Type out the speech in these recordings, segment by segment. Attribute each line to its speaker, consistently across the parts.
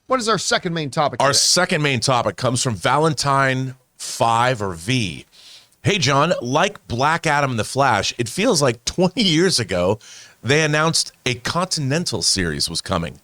Speaker 1: What is our second main topic
Speaker 2: Our
Speaker 1: today?
Speaker 2: second main topic comes from Valentine V. Hey, John, like Black Adam and The Flash, it feels like 20 years ago they announced a Continental series was coming,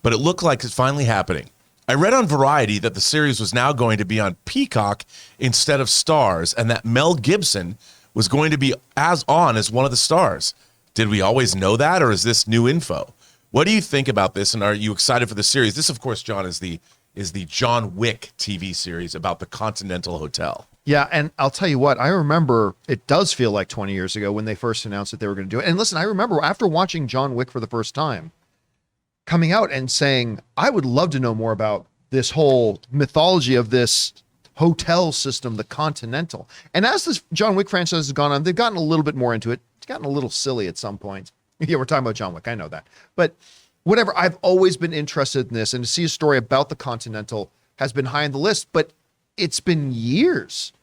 Speaker 2: but it looked like it's finally happening. I read on Variety that the series was now going to be on Peacock instead of Stars, and that Mel Gibson was going to be as one of the stars. Did we always know that, or is this new info? What do you think about this, and are you excited for the series? This, of course, John, is the John Wick TV series about the Continental Hotel.
Speaker 1: Yeah, and I'll tell you what, I remember it does feel like 20 years ago when they first announced that they were going to do it. And listen, I remember after watching John Wick for the first time, coming out and saying, I would love to know more about this whole mythology of this hotel system, the Continental. And as this John Wick franchise has gone on, they've gotten a little bit more into it. It's gotten a little silly at some point. Yeah, we're talking about John Wick. I know that. But whatever, I've always been interested in this, and to see a story about the Continental has been high on the list, but it's been years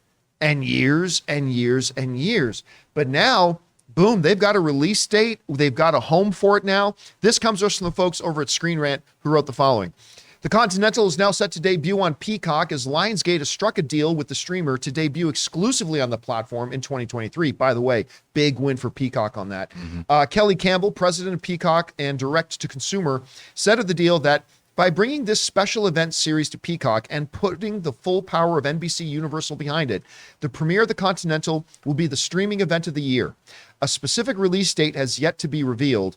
Speaker 1: and years and years and years. But now, boom, they've got a release date. They've got a home for it now. This comes from the folks over at Screen Rant who wrote the following. The Continental is now set to debut on Peacock as Lionsgate has struck a deal with the streamer to debut exclusively on the platform in 2023. By the way, big win for Peacock on that. Kelly Campbell, president of Peacock and direct-to-consumer, said of the deal that by bringing this special event series to Peacock and putting the full power of NBC Universal behind it, the premiere of the Continental will be the streaming event of the year. A specific release date has yet to be revealed,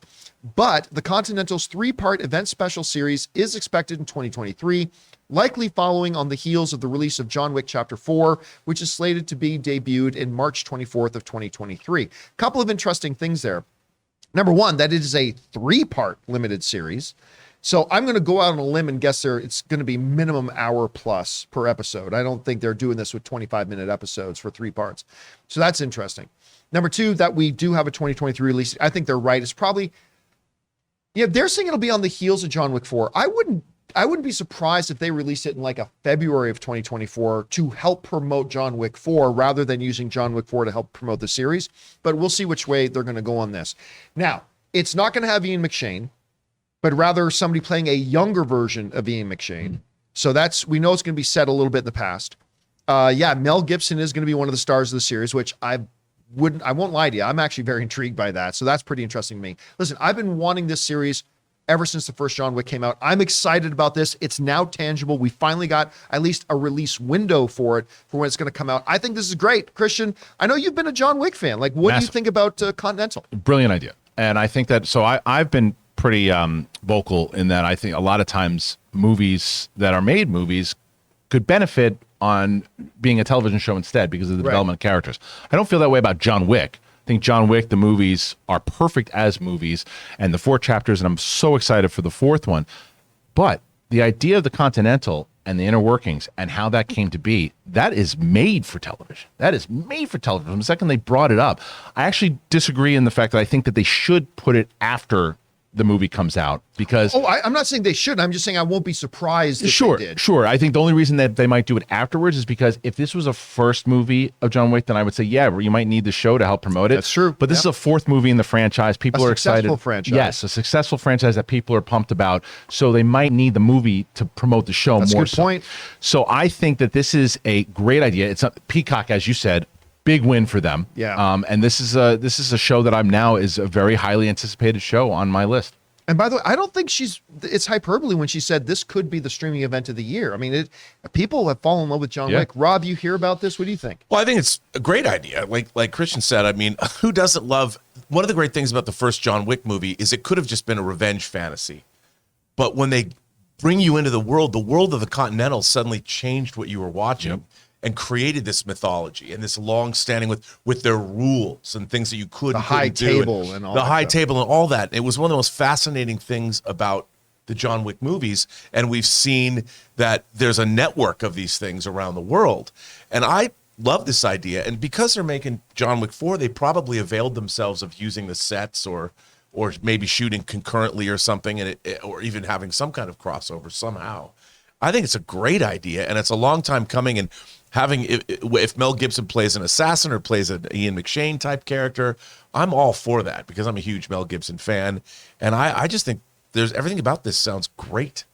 Speaker 1: but the Continental's 3-part event special series is expected in 2023, likely following on the heels of the release of John Wick Chapter 4, which is slated to be debuted in March 24th of 2023. Couple of interesting things there. Number one, that it is a 3-part limited series. So I'm going to go out on a limb and guess it's going to be minimum hour plus per episode. I don't think they're doing this with 25-minute episodes for 3 parts. So that's interesting. Number two, that we do have a 2023 release. I think they're right. It's probably, they're saying it'll be on the heels of John Wick 4. I wouldn't be surprised if they released it in like a February of 2024 to help promote John Wick 4 rather than using John Wick 4 to help promote the series. But we'll see which way they're going to go on this. Now, it's not going to have Ian McShane, but rather somebody playing a younger version of Ian McShane. So we know it's going to be set a little bit in the past. Mel Gibson is going to be one of the stars of the series, which I won't lie to you. I'm actually very intrigued by that. So that's pretty interesting to me. Listen, I've been wanting this series ever since the first John Wick came out. I'm excited about this. It's now tangible. We finally got at least a release window for it, for when it's going to come out. I think this is great. Christian, I know you've been a John Wick fan. Like, what do you think about Continental?
Speaker 3: Brilliant idea. And I think that, so I've been pretty vocal in that I think a lot of times movies that are made movies could benefit on being a television show instead because of the development of characters. I don't feel that way about John Wick. I think John Wick, the movies are perfect as movies, and the 4 chapters, and I'm so excited for the 4th one. But the idea of the Continental and the inner workings and how that came to be, that is made for television. That is made for television. The second they brought it up, I actually disagree in the fact that I think that they should put it after the movie comes out because
Speaker 1: I'm not saying they should. I'm just saying I won't be surprised if they did.
Speaker 3: Sure. I think the only reason that they might do it afterwards is because if this was a first movie of John Wick, then I would say, you might need the show to help promote it.
Speaker 1: That's true.
Speaker 3: But this is a 4th movie in the franchise. People are excited.
Speaker 1: A successful franchise.
Speaker 3: Yes, a successful franchise that people are pumped about. So they might need the movie to promote the show more.
Speaker 1: That's a good point.
Speaker 3: So I think that this is a great idea. It's Peacock, as you said. Big win for them.
Speaker 1: Yeah.
Speaker 3: And this is a show that is a very highly anticipated show on my list.
Speaker 1: And by the way, I don't think it's hyperbole when she said this could be the streaming event of the year. I mean, people have fallen in love with John Wick. Rob, you hear about this? What do you think?
Speaker 2: Well, I think it's a great idea. Like Christian said, I mean, who doesn't love, one of the great things about the first John Wick movie is it could have just been a revenge fantasy. But when they bring you into the world of the Continental suddenly changed what you were watching. And created this mythology and this long-standing with their rules and things that you couldn't do.
Speaker 1: The high table and all that.
Speaker 2: The high table and all that. It was one of the most fascinating things about the John Wick movies, and we've seen that there's a network of these things around the world. And I love this idea, and because they're making John Wick 4, they probably availed themselves of using the sets or maybe shooting concurrently or something, or even having some kind of crossover somehow. I think it's a great idea, and it's a long time coming, and having, if Mel Gibson plays an assassin or plays an Ian McShane type character, I'm all for that because I'm a huge Mel Gibson fan. And I just think everything about this sounds great.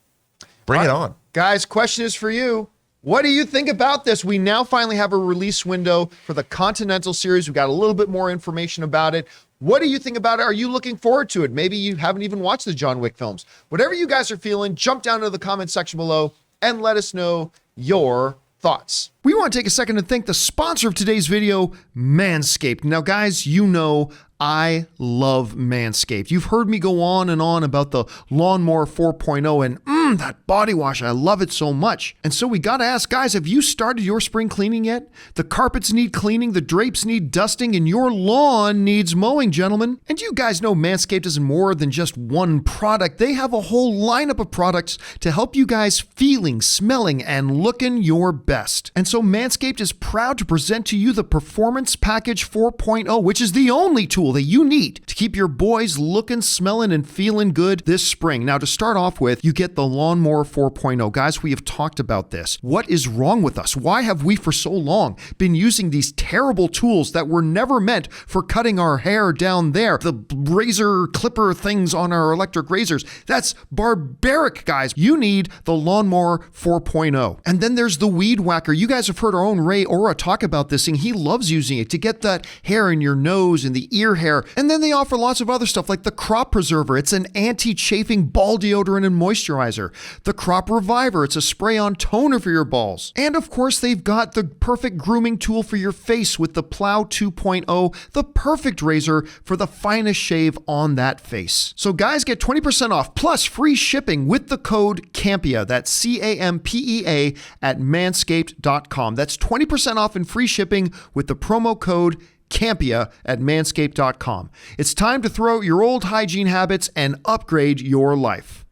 Speaker 2: Bring it on.
Speaker 1: Guys, question is for you. What do you think about this? We now finally have a release window for the Continental series. We got a little bit more information about it. What do you think about it? Are you looking forward to it? Maybe you haven't even watched the John Wick films. Whatever you guys are feeling, jump down to the comment section below and let us know your thoughts. We want to take a second to thank the sponsor of today's video, Manscaped. Now, guys, you know I love Manscaped. You've heard me go on and on about the Lawnmower 4.0 and that body wash. I love it so much. And so we got to ask, guys, have you started your spring cleaning yet? The carpets need cleaning, the drapes need dusting, and your lawn needs mowing, gentlemen. And you guys know Manscaped isn't more than just one product. They have a whole lineup of products to help you guys feeling, smelling, and looking your best. And so Manscaped is proud to present to you the Performance Package 4.0, which is the only tool that you need to keep your boys looking, smelling, and feeling good this spring. Now, to start off with, you get the Lawnmower 4.0. Guys, we have talked about this. What is wrong with us? Why have we for so long been using these terrible tools that were never meant for cutting our hair down there? The razor clipper things on our electric razors. That's barbaric, guys. You need the Lawnmower 4.0. And then there's the Weed Whacker. You guys have heard our own Ray Ora talk about this thing. He loves using it to get that hair in your nose and the ear hair. And then they offer lots of other stuff like the Crop Preserver. It's an anti-chafing ball deodorant and moisturizer. The Crop Reviver. It's a spray-on toner for your balls. And of course, they've got the perfect grooming tool for your face with the Plow 2.0, the perfect razor for the finest shave on that face. So guys, get 20% off plus free shipping with the code CAMPEA. That's CAMPEA at manscaped.com. That's 20% off and free shipping with the promo code Campea at manscaped.com. It's time to throw out your old hygiene habits and upgrade your life.